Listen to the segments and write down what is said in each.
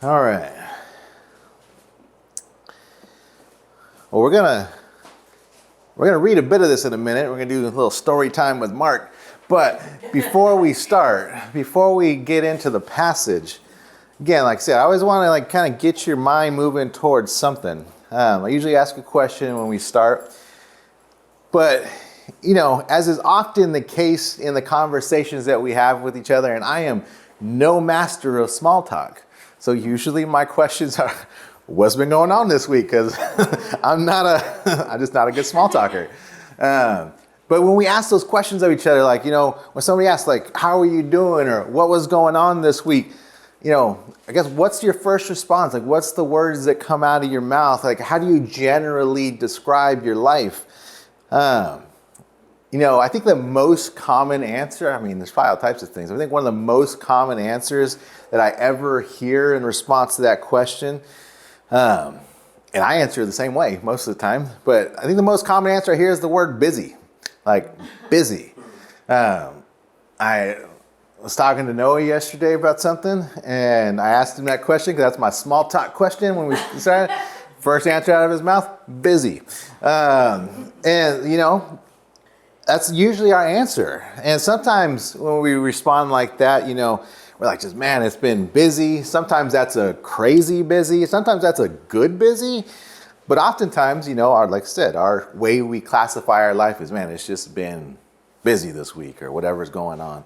All right. Well, we're gonna read a bit of this in a minute. We're gonna do a little story time with Mark. But before we get into the passage, again, like I said, I always want to kind of get your mind moving towards something. I usually ask a question when we start, but as is often the case in the conversations that we have with each other, and I am no master of small talk. So usually my questions are, what's been going on this week? Because I'm just not a good small talker. But when we ask those questions of each other, when somebody asks, how are you doing? Or what was going on this week? I guess what's your first response? What's the words that come out of your mouth? How do you generally describe your life? I think the most common answer, there's probably all types of things. I think one of the most common answers that I ever hear in response to that question, and I answer the same way most of the time, but I think the most common answer I hear is the word busy. Busy. I was talking to Noah yesterday about something, and I asked him that question because that's my small talk question when we started. First answer out of his mouth, busy. That's usually our answer. And sometimes when we respond like that, we're like, man, it's been busy. Sometimes that's a crazy busy. Sometimes that's a good busy. But oftentimes, like I said, our way we classify our life is, man, it's just been busy this week or whatever's going on.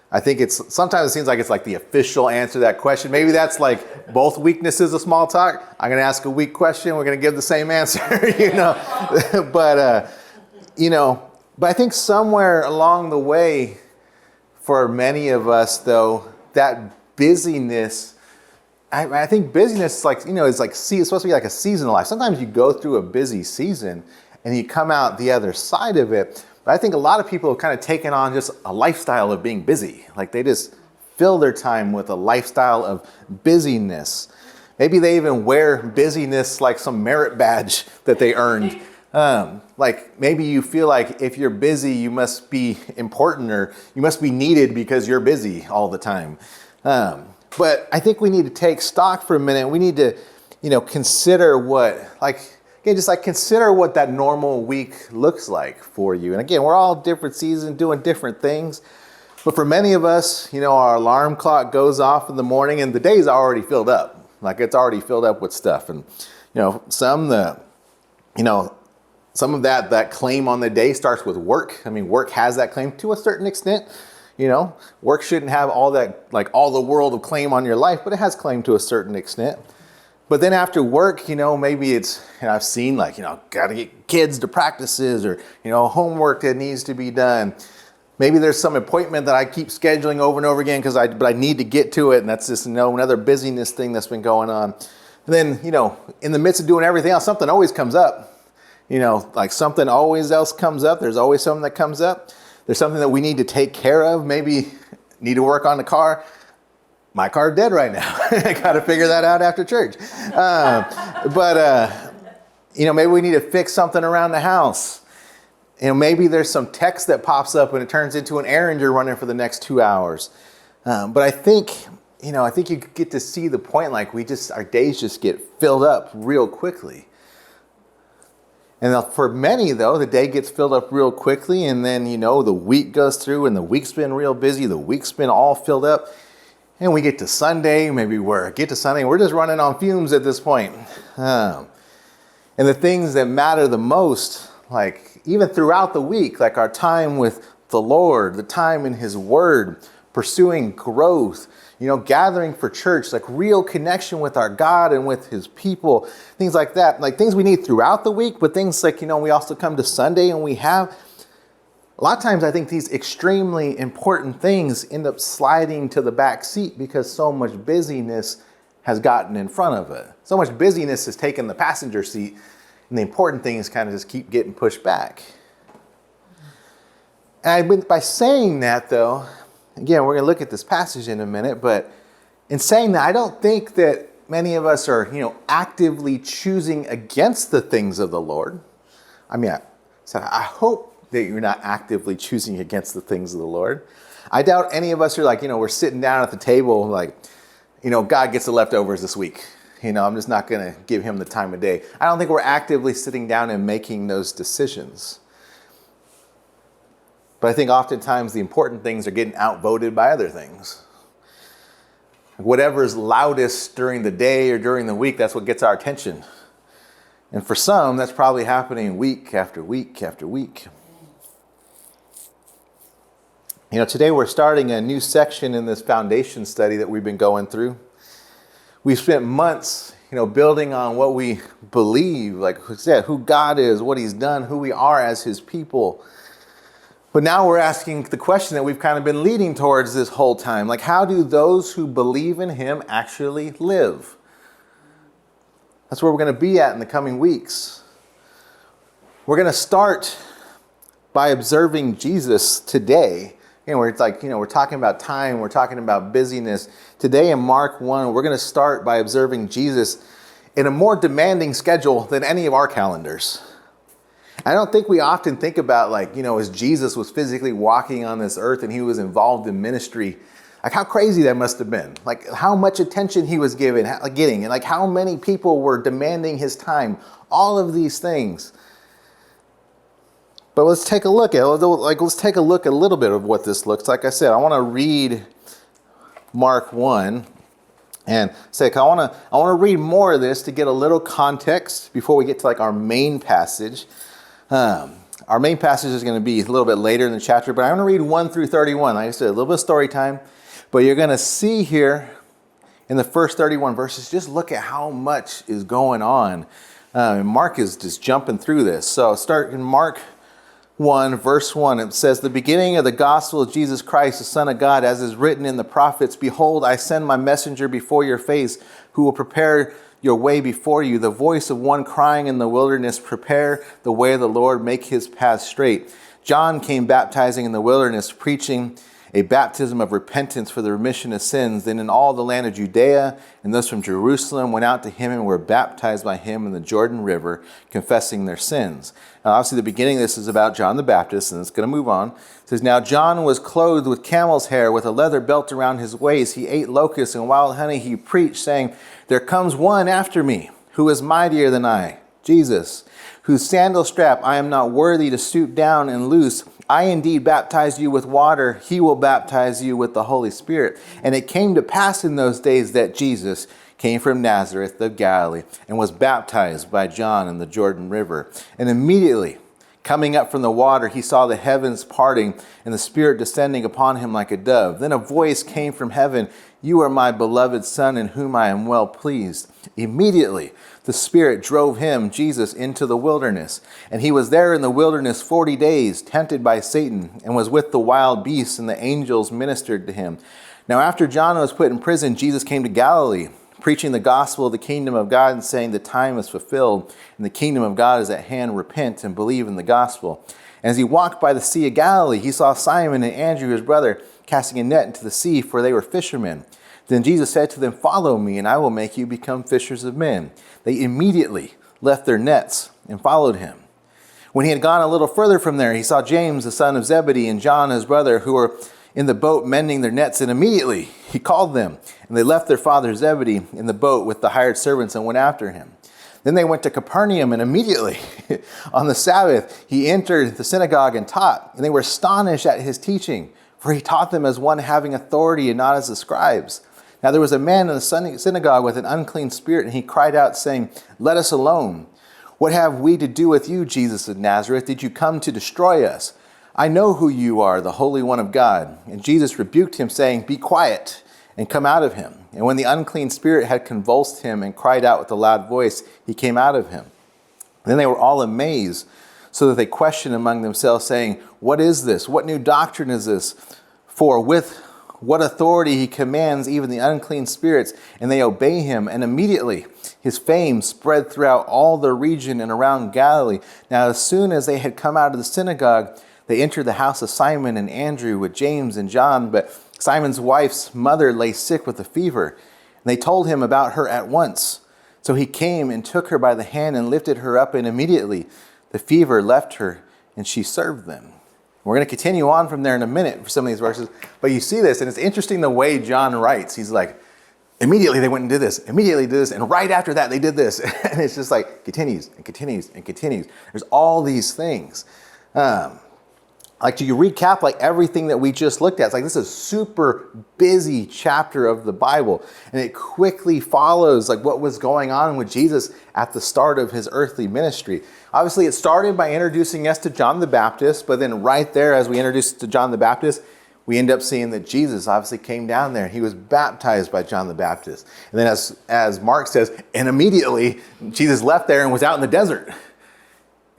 I think sometimes it seems like it's like the official answer to that question. Maybe that's like both weaknesses of small talk. I'm going to ask a weak question. We're going to give the same answer, But I think somewhere along the way, for many of us, though, that busyness, I think busyness it's supposed to be like a season of life. Sometimes you go through a busy season and you come out the other side of it. But I think a lot of people have kind of taken on just a lifestyle of being busy. They just fill their time with a lifestyle of busyness. Maybe they even wear busyness like some merit badge that they earned. Maybe you feel like if you're busy, you must be important or you must be needed because you're busy all the time. But I think we need to take stock for a minute. We need to, consider consider what that normal week looks like for you. And again, we're all different seasons doing different things. But for many of us, our alarm clock goes off in the morning and the day's already filled up. It's already filled up with stuff. And, some of that claim on the day starts with work. Work has that claim to a certain extent. Work shouldn't have all that, all the world of claim on your life, but it has claim to a certain extent. But then after work, maybe it's, I've seen got to get kids to practices or, homework that needs to be done. Maybe there's some appointment that I keep scheduling over and over again but I need to get to it. And that's just, another busyness thing that's been going on. And then, in the midst of doing everything else, something always comes up. Something always else comes up. There's always something that comes up. There's something that we need to take care of. Maybe need to work on the car. My car's dead right now. I got to figure that out after church. Maybe we need to fix something around the house. Maybe there's some text that pops up and it turns into an errand you're running for the next 2 hours. But I think you get to see the point, our days just get filled up real quickly. And for many, though, the day gets filled up real quickly, and then, the week goes through, and the week's been real busy, the week's been all filled up, and we get to Sunday, we're just running on fumes at this point. And the things that matter the most, even throughout the week, our time with the Lord, the time in His Word, pursuing growth, gathering for church, real connection with our God and with His people, things like that, things we need throughout the week, but things we also come to Sunday and we have. A lot of times I think these extremely important things end up sliding to the back seat because so much busyness has gotten in front of it. So much busyness has taken the passenger seat, and the important things kind of just keep getting pushed back. And by saying that, though, again, we're going to look at this passage in a minute, but in saying that, I don't think that many of us are, actively choosing against the things of the Lord. I hope that you're not actively choosing against the things of the Lord. I doubt any of us are we're sitting down at the table God gets the leftovers this week. I'm just not going to give him the time of day. I don't think we're actively sitting down and making those decisions. But I think oftentimes the important things are getting outvoted by other things. Whatever's loudest during the day or during the week, that's what gets our attention. And for some, that's probably happening week after week after week. Today we're starting a new section in this foundation study that we've been going through. We've spent months, building on what we believe, like who said, who God is, what he's done, who we are as his people. But now we're asking the question that we've kind of been leading towards this whole time. Like, how do those who believe in him actually live? That's where we're going to be at in the coming weeks. We're going to start by observing Jesus today. Where it's like, we're talking about time, we're talking about busyness. Today in Mark 1, we're going to start by observing Jesus in a more demanding schedule than any of our calendars. I don't think we often think about as Jesus was physically walking on this earth and he was involved in ministry, how crazy that must have been. How much attention he was getting, and how many people were demanding his time. All of these things. But let's take a look at a little bit of what this looks like. I said, I want to read Mark 1 and say, I want to read more of this to get a little context before we get to our main passage. Our main passage is going to be a little bit later in the chapter, but I'm going to read 1 through 31. Like I said, a little bit of story time, but you're going to see here in the first 31 verses, just look at how much is going on. Mark is just jumping through this. So start in Mark 1, verse 1, it says, the beginning of the gospel of Jesus Christ, the Son of God, as is written in the prophets, behold, I send my messenger before your face, who will prepare your way before you. The voice of one crying in the wilderness, prepare the way of the Lord, make his path straight. John came baptizing in the wilderness, preaching a baptism of repentance for the remission of sins. Then in all the land of Judea and those from Jerusalem went out to him and were baptized by him in the Jordan River, confessing their sins. Now, obviously, the beginning of this is about John the Baptist, and it's going to move on. It says, now John was clothed with camel's hair, with a leather belt around his waist. He ate locusts and wild honey. He preached, saying, there comes one after me, who is mightier than I, Jesus, whose sandal strap I am not worthy to stoop down and loose. I indeed baptize you with water. He will baptize you with the Holy Spirit. And it came to pass in those days that Jesus came from Nazareth of Galilee and was baptized by John in the Jordan River. And immediately, coming up from the water, he saw the heavens parting and the Spirit descending upon him like a dove. Then a voice came from heaven, you are my beloved Son, in whom I am well pleased. Immediately, the Spirit drove him, Jesus, into the wilderness. And he was there in the wilderness 40 days, tempted by Satan, and was with the wild beasts, and the angels ministered to him. Now after John was put in prison, Jesus came to Galilee, preaching the gospel of the kingdom of God and saying, the time is fulfilled, and the kingdom of God is at hand. Repent and believe in the gospel. And as he walked by the Sea of Galilee, he saw Simon and Andrew, his brother, casting a net into the sea, for they were fishermen. Then Jesus said to them, follow me, and I will make you become fishers of men. They immediately left their nets and followed him. When he had gone a little further from there, he saw James, the son of Zebedee, and John, his brother, who were in the boat mending their nets, and immediately he called them. And they left their father Zebedee in the boat with the hired servants and went after him. Then they went to Capernaum, and immediately on the Sabbath he entered the synagogue and taught. And they were astonished at his teaching, for he taught them as one having authority and not as the scribes. Now there was a man in the synagogue with an unclean spirit, and he cried out, saying, let us alone. What have we to do with you, Jesus of Nazareth? Did you come to destroy us? I know who you are, the Holy One of God. And Jesus rebuked him, saying, be quiet, and come out of him. And when the unclean spirit had convulsed him and cried out with a loud voice, he came out of him. Then they were all amazed, so that they questioned among themselves, saying, what is this? What new doctrine is this? For with what authority he commands even the unclean spirits, and they obey him. And immediately his fame spread throughout all the region and around Galilee. Now as soon as they had come out of the synagogue, they entered the house of Simon and Andrew with James and John. But Simon's wife's mother lay sick with a fever, and they told him about her at once. So he came and took her by the hand and lifted her up, and immediately the fever left her, and she served them. We're going to continue on from there in a minute for some of these verses. But you see this, and it's interesting the way John writes. He's like, Immediately they went and did this. Immediately did this. And right after that, they did this. And it's just like continues and continues and continues. There's all these things. Like you recap like everything that we just looked at. It's like this is a super busy chapter of the Bible. And it quickly follows like what was going on with Jesus at the start of his earthly ministry. Obviously, it started by introducing us to John the Baptist. But then right there, as we introduced to John the Baptist, we end up seeing that Jesus obviously came down there. He was baptized by John the Baptist. And then as Mark says, and immediately Jesus left there and was out in the desert.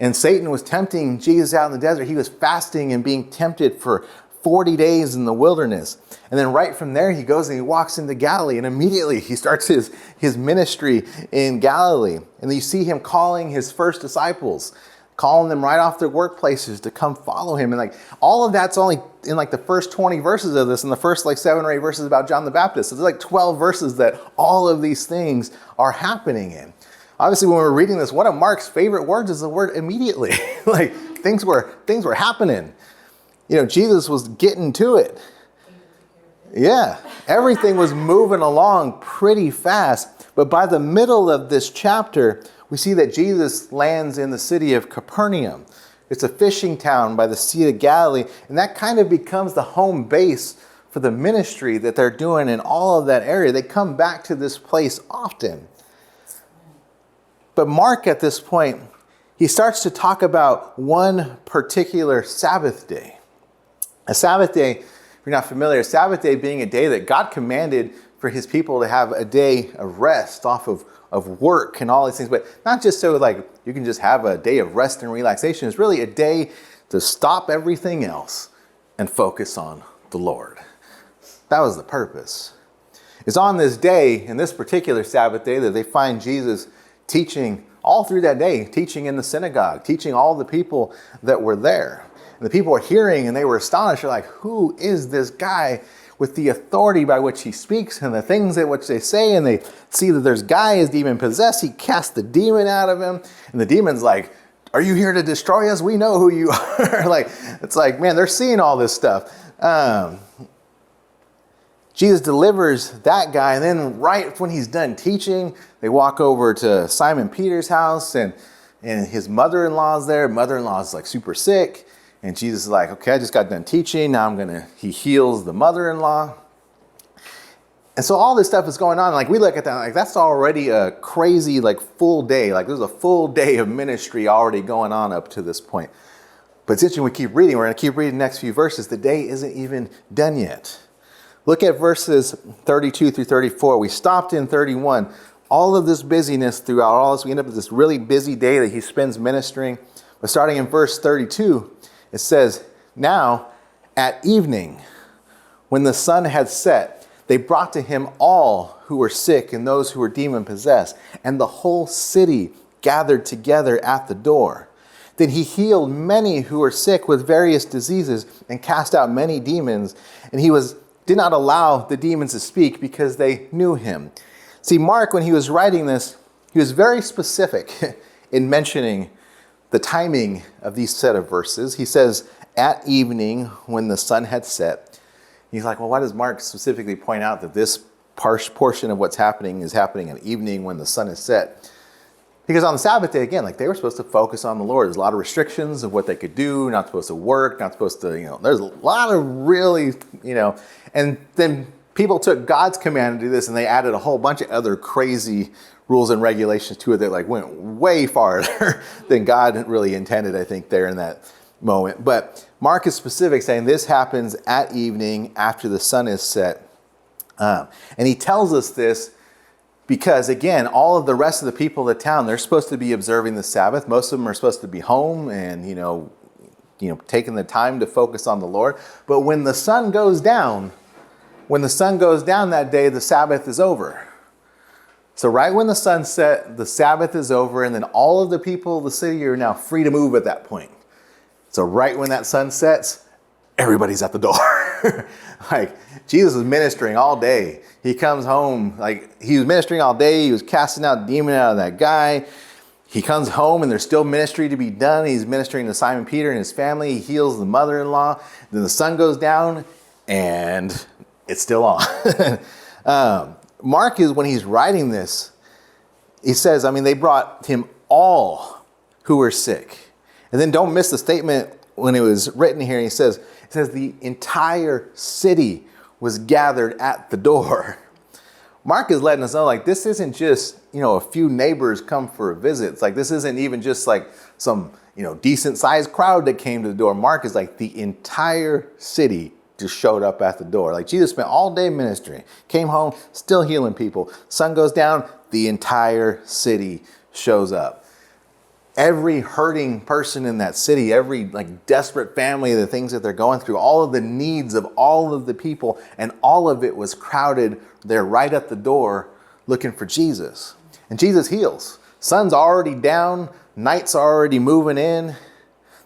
And Satan was tempting Jesus out in the desert. He was fasting and being tempted for 40 days in the wilderness. And then right from there, he goes and he walks into Galilee. And immediately he starts his ministry in Galilee. And you see him calling his first disciples, calling them right off their workplaces to come follow him. And like all of that's only in like the first 20 verses of this and the first like 7 or 8 verses about John the Baptist. So there's like 12 verses that all of these things are happening in. Obviously, when we're reading this, one of Mark's favorite words is the word immediately. Like things were happening. You know, Jesus was getting to it. Yeah, everything was moving along pretty fast. But by the middle of this chapter, we see that Jesus lands in the city of Capernaum. It's a fishing town by the Sea of Galilee, and that kind of becomes the home base for the ministry that they're doing in all of that area. They come back to this place often. But Mark, at this point, he starts to talk about one particular Sabbath day. A Sabbath day, if you're not familiar, a Sabbath day being a day that God commanded for his people to have a day of rest off of work and all these things, but not just so like you can just have a day of rest and relaxation. It's really a day to stop everything else and focus on the Lord. That was the purpose. It's on this day, in this particular Sabbath day, that they find Jesus teaching all through that day, teaching in the synagogue, teaching all the people that were there. And the people were hearing and they were astonished. They're like, who is this guy with the authority by which he speaks and the things at which they say? And they see that this guy is demon possessed. He casts the demon out of him. And the demon's like, are you here to destroy us? We know who you are. Like, it's like, man, they're seeing all this stuff. Jesus delivers that guy, and then right when he's done teaching, they walk over to Simon Peter's house, and his mother-in-law's there. Mother-in-law's like super sick, and Jesus is like, okay, I just got done teaching. Now he heals the mother-in-law. And so all this stuff is going on. Like we look at that, like that's already a crazy, like full day. Like there's a full day of ministry already going on up to this point. But it's interesting, we keep reading. We're going to keep reading the next few verses. The day isn't even done yet. Look at verses 32 through 34. We stopped in 31. All of this busyness throughout all this, we end up with this really busy day that he spends ministering. But starting in verse 32, it says, now at evening, when the sun had set, they brought to him all who were sick and those who were demon possessed, and the whole city gathered together at the door. Then he healed many who were sick with various diseases and cast out many demons, and he did not allow the demons to speak because they knew him. See, Mark, when he was writing this, he was very specific in mentioning the timing of these set of verses. He says, at evening when the sun had set. He's like, well, why does Mark specifically point out that this portion of what's happening is happening at evening when the sun is set? Because on the Sabbath day, again, like they were supposed to focus on the Lord. There's a lot of restrictions of what they could do, not supposed to work, not supposed to, there's a lot of really, and then people took God's command to do this and they added a whole bunch of other crazy rules and regulations to it that like went way farther than God really intended, I think, there in that moment. But Mark is specific, saying this happens at evening after the sun is set. And he tells us this because, again, all of the rest of the people of the town, they're supposed to be observing the Sabbath. Most of them are supposed to be home and, taking the time to focus on the Lord. But when the sun goes down that day, the Sabbath is over. So right when the sun set, the Sabbath is over, and then all of the people of the city are now free to move at that point. So right when that sun sets, everybody's at the door. Like Jesus was ministering all day. He comes home, like he was ministering all day. He was casting out demon out of that guy. He comes home and there's still ministry to be done. He's ministering to Simon Peter and his family. He heals the mother-in-law. Then the sun goes down and it's still on. Mark is, when he's writing this, he says, they brought him all who were sick. And then don't miss the statement when it was written here. It says the entire city was gathered at the door. Mark is letting us know, this isn't just, a few neighbors come for a visit. It's this isn't even just some, decent sized crowd that came to the door. Mark is the entire city just showed up at the door. Jesus spent all day ministering, came home, still healing people. Sun goes down, the entire city shows up. Every hurting person in that city, every desperate family, the things that they're going through, all of the needs of all of the people, and all of it was crowded there right at the door looking for Jesus. And Jesus heals. Sun's already down, night's already moving in.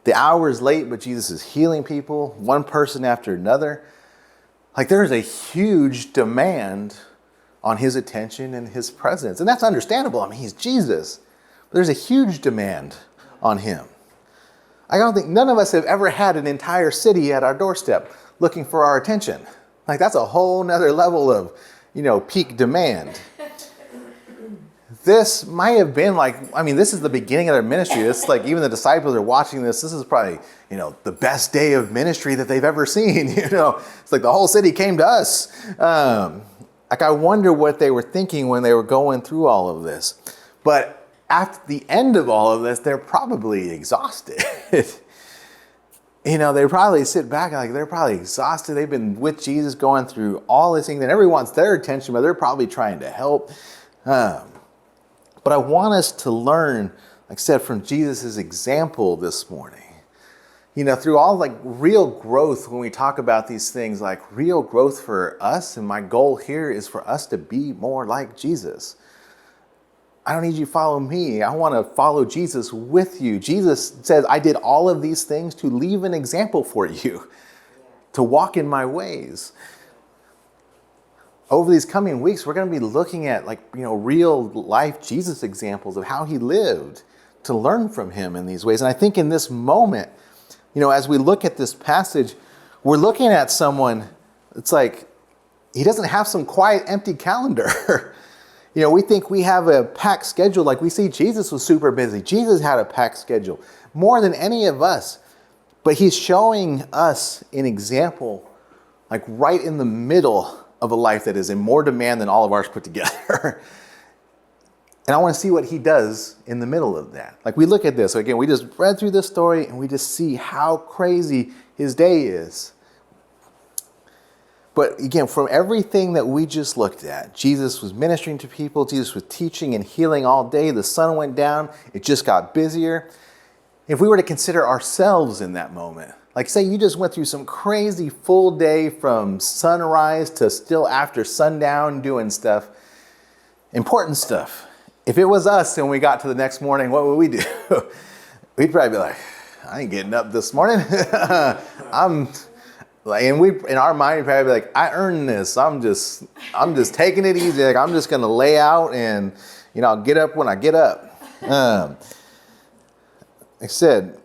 The hour is late, but Jesus is healing people, one person after another. There's a huge demand on his attention and his presence. And that's understandable. He's Jesus. But there's a huge demand on him. I don't think none of us have ever had an entire city at our doorstep looking for our attention. That's a whole nother level of, peak demand. This might have been this is the beginning of their ministry. It's even the disciples are watching this. This is probably, the best day of ministry that they've ever seen. It's the whole city came to us. I wonder what they were thinking when they were going through all of this. But at the end of all of this, they're probably exhausted. They probably sit back they're probably exhausted. They've been with Jesus going through all these things, and everyone wants their attention, but they're probably trying to help. But I want us to learn, like I said, from Jesus' example this morning. Through all real growth, when we talk about these things, real growth for us, and my goal here is for us to be more like Jesus. I don't need you to follow me. I want to follow Jesus with you. Jesus says, I did all of these things to leave an example for you, to walk in my ways. Over these coming weeks, we're going to be looking at real life Jesus examples of how he lived, to learn from him in these ways. And I think in this moment, as we look at this passage, we're looking at someone, it's he doesn't have some quiet, empty calendar. We think we have a packed schedule. We see Jesus was super busy. Jesus had a packed schedule, more than any of us. But he's showing us an example, right in the middle of a life that is in more demand than all of ours put together. And I want to see what he does in the middle of that. We look at this. So again, we just read through this story and we just see how crazy his day is. But again, from everything that we just looked at, Jesus was ministering to people. Jesus was teaching and healing all day. The sun went down. It just got busier. If we were to consider ourselves in that moment, say you just went through some crazy full day from sunrise to still after sundown doing stuff, important stuff. If it was us and we got to the next morning, what would we do? We'd probably be I ain't getting up this morning. And we, in our mind, we'd probably be I earned this. I'm just taking it easy. I'm just going to lay out and, I'll get up when I get up. Like I said,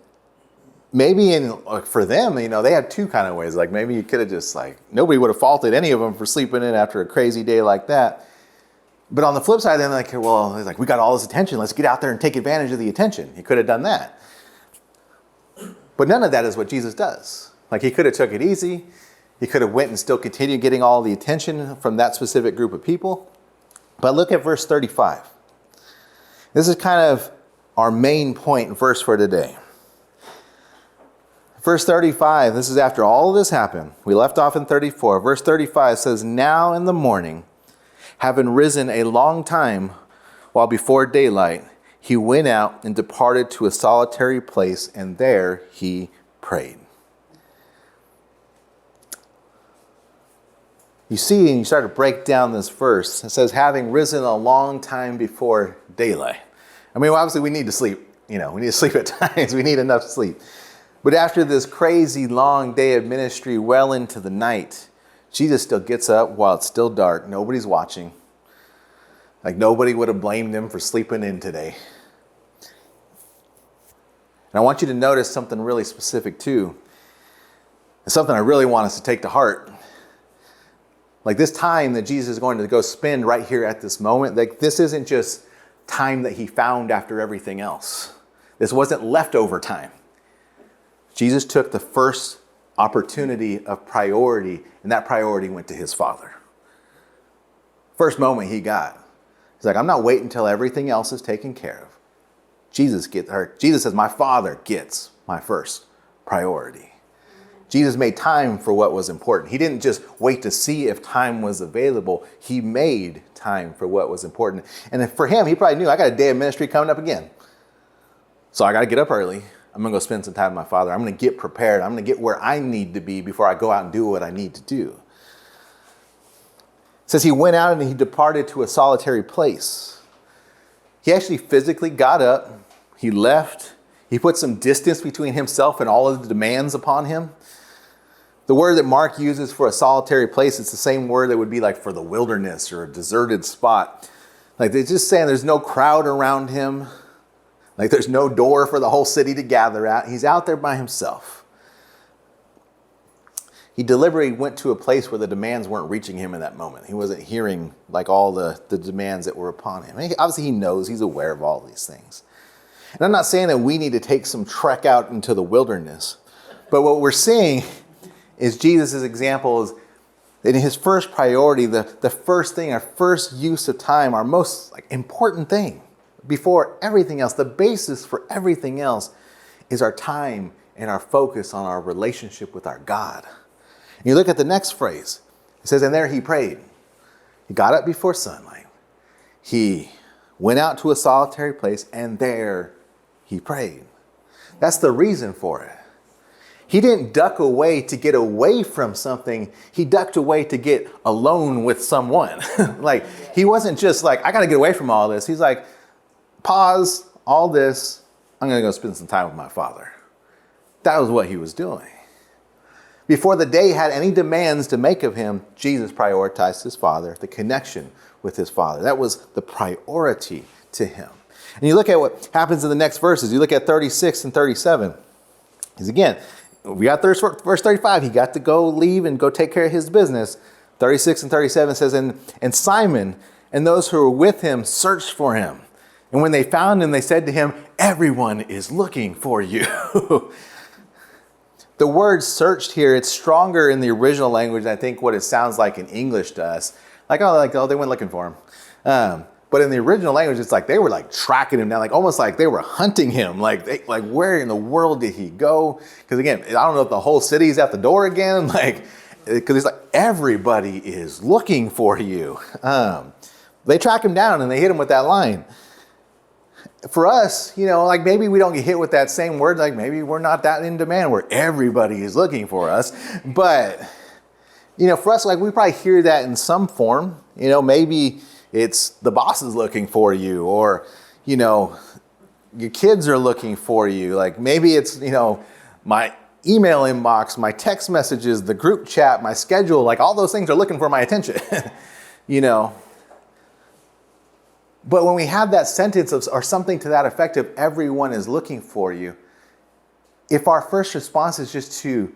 maybe for them, they had two kind of ways. Maybe you could have just nobody would have faulted any of them for sleeping in after a crazy day like that. But on the flip side, then we got all this attention. Let's get out there and take advantage of the attention. He could have done that. But none of that is what Jesus does. He could have took it easy. He could have went and still continued getting all the attention from that specific group of people. But look at verse 35. This is kind of our main point verse for today. Verse 35, this is after all of this happened. We left off in 34. Verse 35 says, now in the morning, having risen a long time while before daylight, he went out and departed to a solitary place, and there he prayed. You see, and you start to break down this verse. It says, having risen a long time before daylight. Obviously we need to sleep. We need to sleep at times. We need enough sleep. But after this crazy long day of ministry, well into the night, Jesus still gets up while it's still dark. Nobody's watching. Nobody would have blamed him for sleeping in today. And I want you to notice something really specific too. It's something I really want us to take to heart. Like this time that Jesus is going to go spend right here at this moment, like this isn't just time that he found after everything else. This wasn't leftover time. Jesus took the first opportunity of priority, and that priority went to his Father. First moment he got. He's like, I'm not waiting until everything else is taken care of. Jesus says, my Father gets my first priority. Jesus made time for what was important. He didn't just wait to see if time was available. He made time for what was important. And for him, he probably knew, I got a day of ministry coming up again. So I got to get up early. I'm going to go spend some time with my Father. I'm going to get prepared. I'm going to get where I need to be before I go out and do what I need to do. It says he went out and he departed to a solitary place. He actually physically got up. He left. He put some distance between himself and all of the demands upon him. The word that Mark uses for a solitary place, it's the same word that would be like for the wilderness or a deserted spot. Like they're just saying there's no crowd around him. Like there's no door for the whole city to gather at. He's out there by himself. He deliberately went to a place where the demands weren't reaching him in that moment. He wasn't hearing like all the demands that were upon him. Obviously he knows, he's aware of all these things. And I'm not saying that we need to take some trek out into the wilderness. But what we're seeing is Jesus' example is that in his first priority, the first thing, our first use of time, our most important thing before everything else, the basis for everything else is our time and our focus on our relationship with our God. And you look at the next phrase. It says, and there he prayed. He got up before sunlight. He went out to a solitary place and there he prayed. That's the reason for it. He didn't duck away to get away from something. He ducked away to get alone with someone. He wasn't just like, I got to get away from all this. He's like, pause all this. I'm going to go spend some time with my Father. That was what he was doing. Before the day had any demands to make of him, Jesus prioritized his Father, the connection with his Father. That was the priority to him. And you look at what happens in the next verses. You look at 36 and 37. Because again, we got verse 35. He got to go leave and go take care of his business. 36 and 37 says, and Simon and those who were with him searched for him. And when they found him, they said to him, everyone is looking for you. The word searched here, it's stronger in the original language than I think what it sounds like in English to us. Oh, they went looking for him. But in the original language, it's like they were like tracking him down, almost like they were hunting him. Where in the world did he go? Because again, I don't know if the whole city's at the door again. Because it's like everybody is looking for you. They track him down and they hit him with that line. For us, maybe we don't get hit with that same word. Maybe we're not that in demand where everybody is looking for us. But, for us, we probably hear that in some form. Maybe it's the boss is looking for you, or, your kids are looking for you. Maybe it's, my email inbox, my text messages, the group chat, my schedule, all those things are looking for my attention, But when we have that sentence or something to that effect of everyone is looking for you, if our first response is just to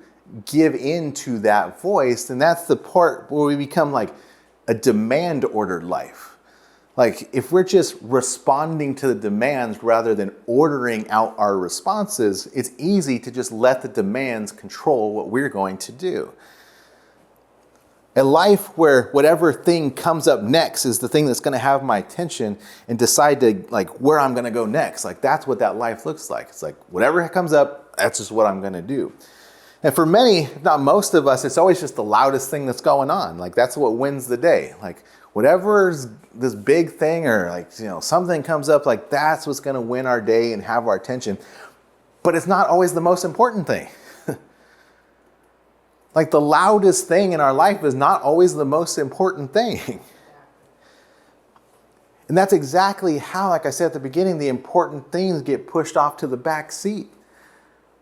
give in to that voice, then that's the part where we become a demand-ordered life. If we're just responding to the demands rather than ordering out our responses, it's easy to just let the demands control what we're going to do. A life where whatever thing comes up next is the thing that's going to have my attention and decide to where I'm going to go next. That's what that life looks like. It's whatever comes up, that's just what I'm going to do. And for many, if not most of us, it's always just the loudest thing that's going on. That's what wins the day. Whatever's this big thing or something comes up, that's what's going to win our day and have our attention. But it's not always the most important thing. The loudest thing in our life is not always the most important thing. And that's exactly how, like I said at the beginning, the important things get pushed off to the back seat.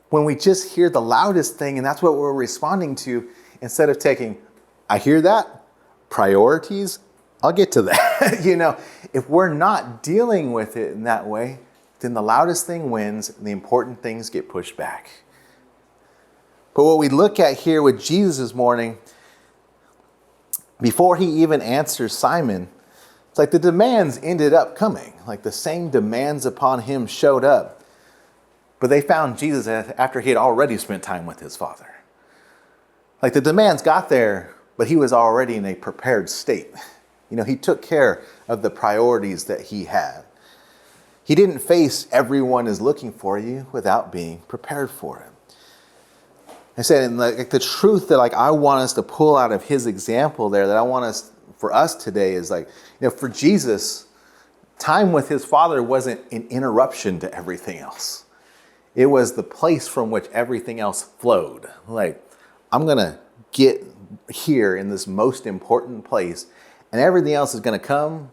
When we just hear the loudest thing and that's what we're responding to, instead of taking, I hear that, priorities, I'll get to that. If we're not dealing with it in that way, then the loudest thing wins and the important things get pushed back. But what we look at here with Jesus this morning, before he even answers Simon, it's like the demands ended up coming. Like the same demands upon him showed up. But they found Jesus after he had already spent time with his Father. Like the demands got there, but he was already in a prepared state. He took care of the priorities that he had. He didn't face everyone is looking for you without being prepared for it. I said, and like the truth that like I want us to pull out of his example there, that I want us for us today is like, for Jesus, time with his Father wasn't an interruption to everything else. It was the place from which everything else flowed. Like, I'm going to get here in this most important place, and everything else is going to come,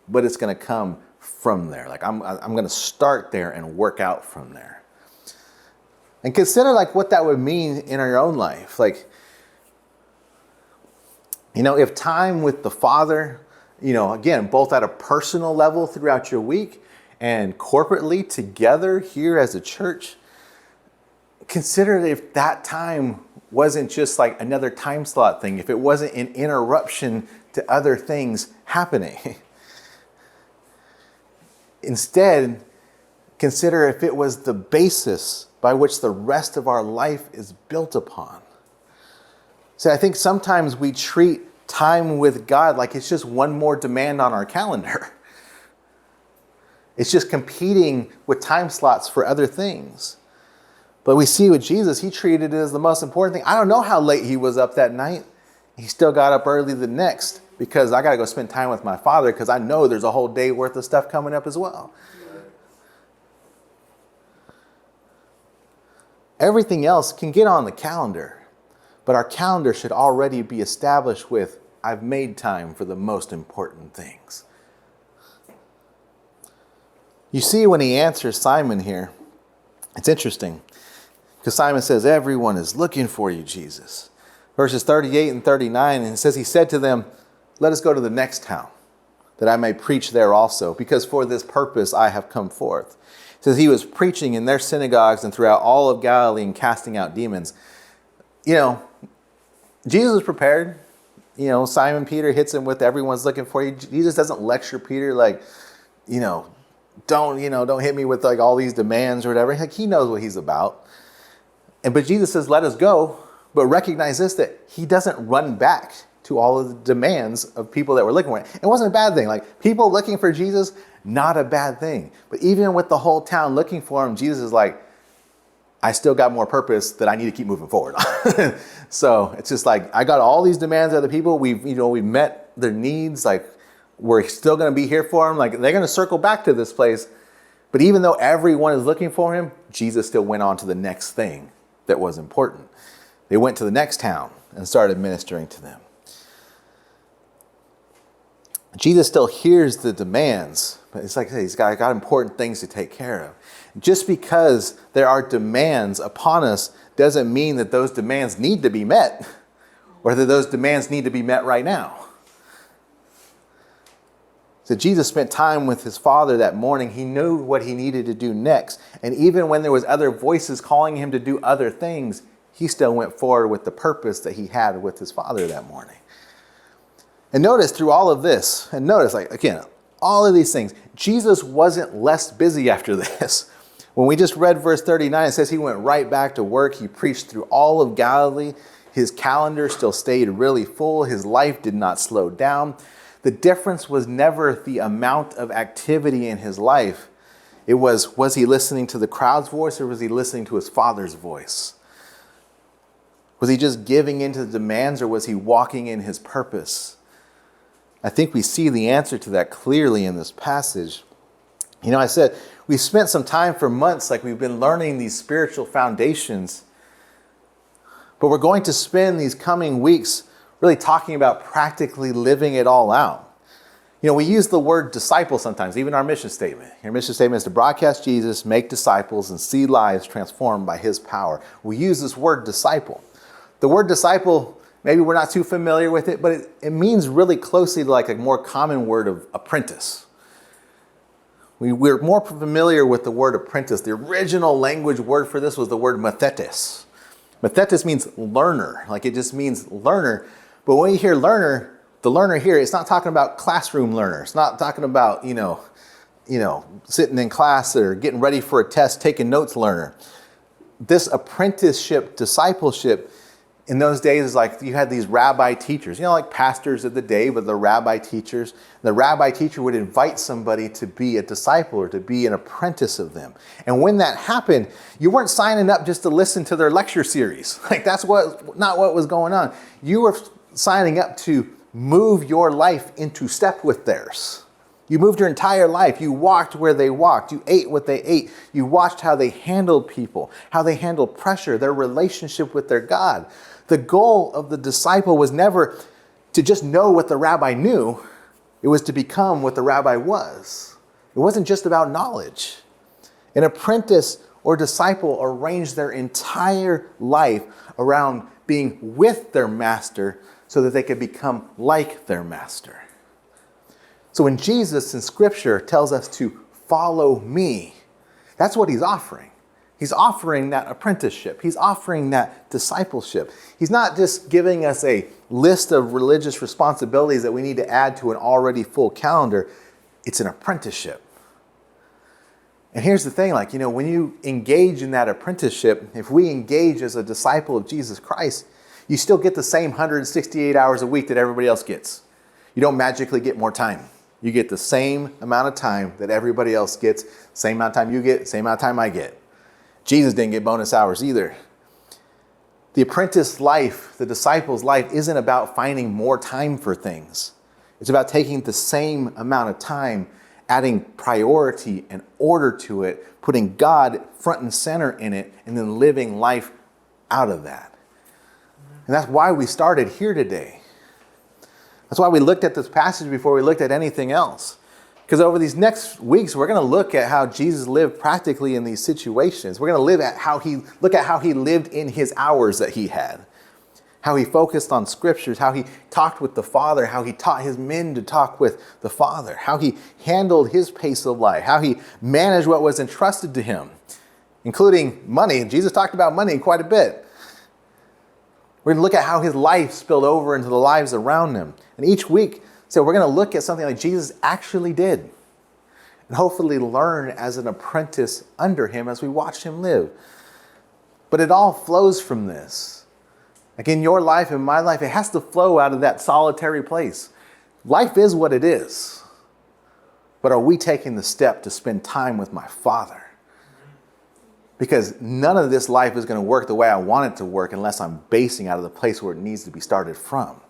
but it's going to come from there. Like, I'm going to start there and work out from there. And consider like what that would mean in our own life. Like, if time with the Father, again, both at a personal level throughout your week and corporately together here as a church, consider if that time wasn't just like another time slot thing, if it wasn't an interruption to other things happening. Instead, consider if it was the basis by which the rest of our life is built upon. So I think sometimes we treat time with God like it's just one more demand on our calendar. It's just competing with time slots for other things. But we see with Jesus, he treated it as the most important thing. I don't know how late he was up that night. He still got up early the next because I got to go spend time with my Father because I know there's a whole day worth of stuff coming up as well. Everything else can get on the calendar, but our calendar should already be established with, I've made time for the most important things. You see when he answers Simon here, it's interesting. Because Simon says, everyone is looking for you, Jesus. Verses 38 and 39, and it says, he said to them, let us go to the next town, that I may preach there also, because for this purpose I have come forth. It says he was preaching in their synagogues and throughout all of Galilee and casting out demons. Jesus was prepared. Simon Peter hits him with everyone's looking for you. Jesus doesn't lecture Peter like, don't hit me with like all these demands or whatever. Like he knows what he's about. But Jesus says, let us go. But recognize this, that he doesn't run back to all of the demands of people that were looking for him. It wasn't a bad thing. Like people looking for Jesus, not a bad thing. But even with the whole town looking for him, Jesus is like, I still got more purpose that I need to keep moving forward. So it's just like, I got all these demands of the people. We've met their needs. Like we're still going to be here for them. Like they're going to circle back to this place. But even though everyone is looking for him, Jesus still went on to the next thing that was important. They went to the next town and started ministering to them. Jesus still hears the demands, but it's like he's got important things to take care of. Just because there are demands upon us doesn't mean that those demands need to be met or that those demands need to be met right now. So Jesus spent time with his Father that morning. He knew what he needed to do next. And even when there was other voices calling him to do other things, he still went forward with the purpose that he had with his Father that morning. And notice through all of this, and notice like, again, all of these things, Jesus wasn't less busy after this. When we just read verse 39, it says he went right back to work. He preached through all of Galilee. His calendar still stayed really full. His life did not slow down. The difference was never the amount of activity in his life. It was he listening to the crowd's voice or was he listening to his Father's voice? Was he just giving into the demands or was he walking in his purpose? I think we see the answer to that clearly in this passage. I said, we spent some time for months, like we've been learning these spiritual foundations, but we're going to spend these coming weeks really talking about practically living it all out. We use the word disciple sometimes, even our mission statement. Your mission statement is to broadcast Jesus, make disciples, and see lives transformed by his power. We use this word disciple. The word disciple, maybe we're not too familiar with it, but it means really closely to like a more common word of apprentice. We're more familiar with the word apprentice. The original language word for this was the word mathetes. Mathetes means learner, like it just means learner. But when you hear learner, the learner here, it's not talking about classroom learner. It's not talking about, sitting in class or getting ready for a test, taking notes learner. This apprenticeship, discipleship, in those days is like you had these rabbi teachers, like pastors of the day, but the rabbi teachers. The rabbi teacher would invite somebody to be a disciple or to be an apprentice of them. And when that happened, you weren't signing up just to listen to their lecture series. Like that's not what was going on. You were signing up to move your life into step with theirs. You moved your entire life. You walked where they walked. You ate what they ate. You watched how they handled people, how they handled pressure, their relationship with their God. The goal of the disciple was never to just know what the rabbi knew. It was to become what the rabbi was. It wasn't just about knowledge. An apprentice or disciple arranged their entire life around being with their master so that they could become like their master. So when Jesus in Scripture tells us to follow me, that's what he's offering. He's offering that apprenticeship. He's offering that discipleship. He's not just giving us a list of religious responsibilities that we need to add to an already full calendar. It's an apprenticeship. And here's the thing, when you engage in that apprenticeship, if we engage as a disciple of Jesus Christ, you still get the same 168 hours a week that everybody else gets. You don't magically get more time. You get the same amount of time that everybody else gets, same amount of time you get, same amount of time I get. Jesus didn't get bonus hours either. The apprentice life, the disciple's life, isn't about finding more time for things. It's about taking the same amount of time, adding priority and order to it, putting God front and center in it, and then living life out of that. And that's why we started here today. That's why we looked at this passage before we looked at anything else. Because over these next weeks, we're going to look at how Jesus lived practically in these situations. We're going to look at how he lived in his hours that he had. How he focused on scriptures, how he talked with the Father, how he taught his men to talk with the Father, how he handled his pace of life, how he managed what was entrusted to him, including money. Jesus talked about money quite a bit. We're going to look at how his life spilled over into the lives around him. And each week, so we're going to look at something like Jesus actually did and hopefully learn as an apprentice under him as we watch him live. But it all flows from this. Like in your life, in my life, it has to flow out of that solitary place. Life is what it is. But are we taking the step to spend time with my Father? Because none of this life is going to work the way I want it to work unless I'm basing out of the place where it needs to be started from.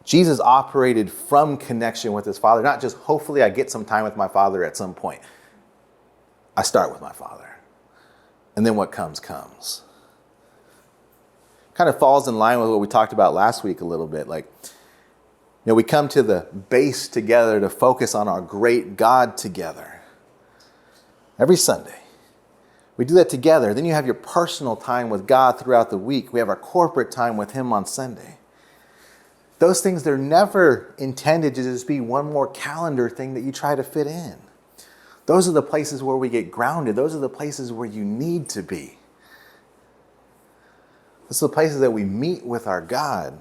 Jesus operated from connection with his Father, not just hopefully I get some time with my Father at some point. I start with my Father. And then what comes. Kind of falls in line with what we talked about last week a little bit. We come to the base together to focus on our great God together. Every Sunday. We do that together. Then you have your personal time with God throughout the week. We have our corporate time with him on Sunday. Those things, they're never intended to just be one more calendar thing that you try to fit in. Those are the places where we get grounded. Those are the places where you need to be. Those are the places that we meet with our God.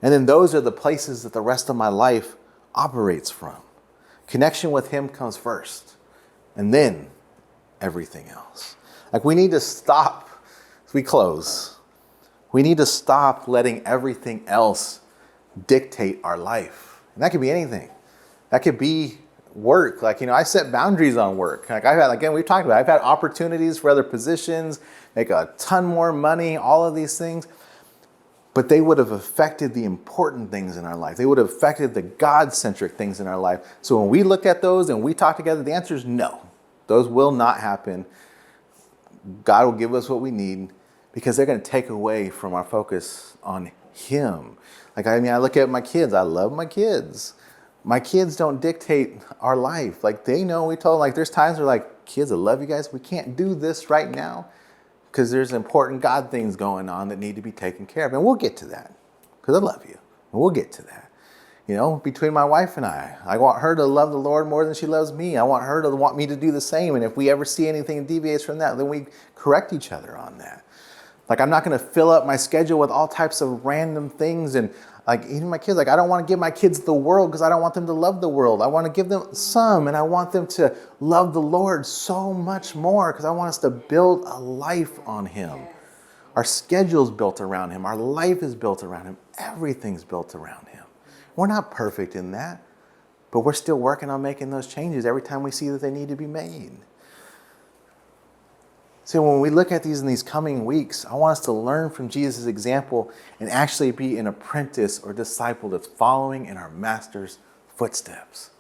And then those are the places that the rest of my life operates from. Connection with him comes first. And then everything else. We need to stop, as we close, we need to stop letting everything else dictate our life. And that could be anything. That could be work. I set boundaries on work. We've talked about it. I've had opportunities for other positions, make a ton more money, all of these things. But they would have affected the important things in our life. They would have affected the God-centric things in our life. So when we look at those and we talk together, the answer is no. Those will not happen. God will give us what we need because they're going to take away from our focus on him. I look at my kids. I love my kids. My kids don't dictate our life. They know, we told them, there's times where kids, I love you guys. We can't do this right now because there's important God things going on that need to be taken care of. And we'll get to that because I love you. And we'll get to that. Between my wife and I want her to love the Lord more than she loves me. I want her to want me to do the same. And if we ever see anything that deviates from that, then we correct each other on that. Like, I'm not going to fill up my schedule with all types of random things. And like, even my kids, like, I don't want to give my kids the world because I don't want them to love the world. I want to give them some, and I want them to love the Lord so much more because I want us to build a life on him. Our schedule's built around him. Our life is built around him. Everything's built around him. We're not perfect in that, but we're still working on making those changes every time we see that they need to be made. So when we look at these in these coming weeks, I want us to learn from Jesus' example and actually be an apprentice or disciple that's following in our master's footsteps.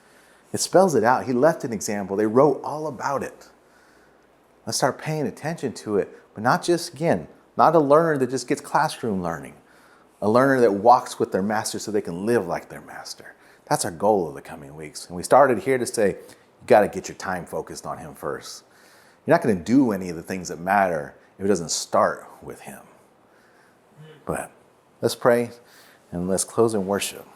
It spells it out. He left an example. They wrote all about it. Let's start paying attention to it, but not just, again, not a learner that just gets classroom learning, a learner that walks with their master so they can live like their master. That's our goal of the coming weeks. And we started here to say, you got to get your time focused on him first. You're not going to do any of the things that matter if it doesn't start with him. But let's pray and let's close in worship.